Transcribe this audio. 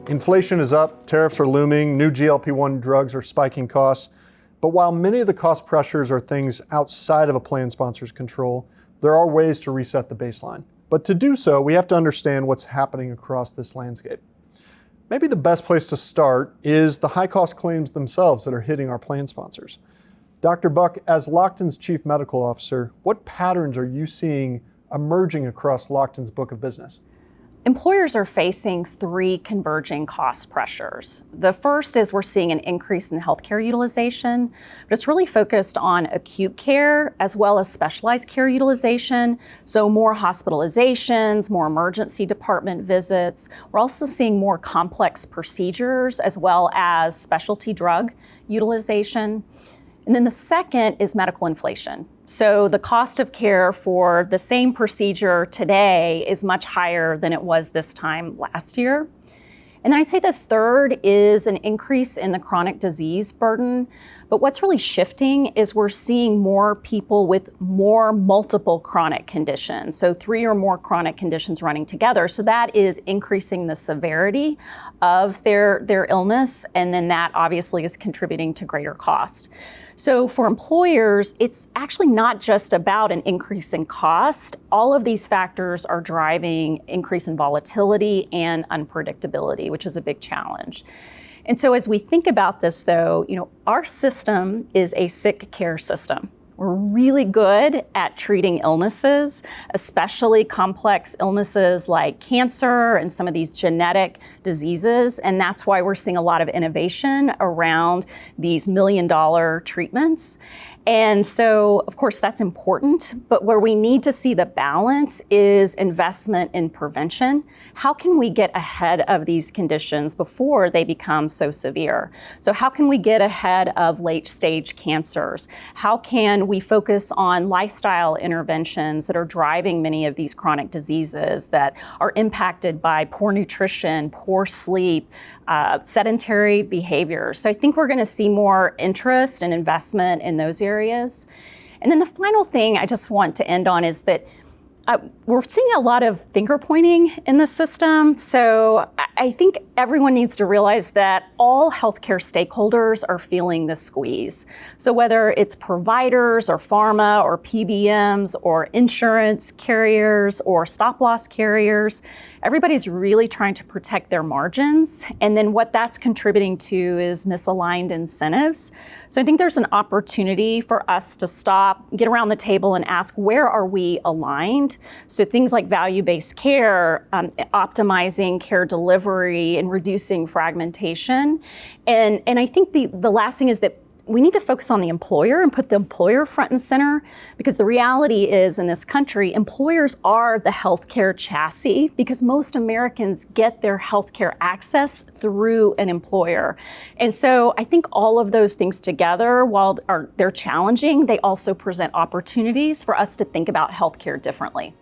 Inflation is up, tariffs are looming, new GLP-1 drugs are spiking costs. But while many of the cost pressures are things outside of a plan sponsor's control, there are ways to reset the baseline. But to do so, we have to understand what's happening across this landscape. Maybe the best place to start is the high cost claims themselves that are hitting our plan sponsors. Dr. Buck, as Lockton's Chief Medical Officer, what patterns are you seeing emerging across Lockton's book of business? Employers are facing three converging cost pressures. The first is we're seeing an increase in healthcare utilization, but it's really focused on acute care as well as specialized care utilization. So more hospitalizations, more emergency department visits. We're also seeing more complex procedures as well as specialty drug utilization. And then the second is medical inflation. So the cost of care for the same procedure today is much higher than it was this time last year. And then I'd say the third is an increase in the chronic disease burden. But what's really shifting is we're seeing more people with more multiple chronic conditions. So 3 or more chronic conditions running together. So that is increasing the severity of their illness. And then that obviously is contributing to greater cost. So for employers, it's actually not just about an increase in cost. All of these factors are driving increase in volatility and unpredictability, which is a big challenge. And so as we think about this though, our system is a sick care system. We're really good at treating illnesses, especially complex illnesses like cancer and some of these genetic diseases. And that's why we're seeing a lot of innovation around these $1 million treatments. And so, of course, that's important, but where we need to see the balance is investment in prevention. How can we get ahead of these conditions before they become so severe? So how can we get ahead of late-stage cancers? How can we focus on lifestyle interventions that are driving many of these chronic diseases that are impacted by poor nutrition, poor sleep, sedentary behaviors? So I think we're going to see more interest and investment in those areas. And then the final thing I just want to end on is that we're seeing a lot of finger pointing in the system. So I think everyone needs to realize that all healthcare stakeholders are feeling the squeeze. So whether it's providers or pharma or PBMs or insurance carriers or stop loss carriers, everybody's really trying to protect their margins. And then what that's contributing to is misaligned incentives. So I think there's an opportunity for us to stop, get around the table and ask, where are we aligned? So things like value-based care, optimizing care delivery and reducing fragmentation. And I think the last thing is that we need to focus on the employer and put the employer front and center, because the reality is in this country, employers are the healthcare chassis because most Americans get their healthcare access through an employer. And so I think all of those things together, while they're challenging, they also present opportunities for us to think about healthcare differently.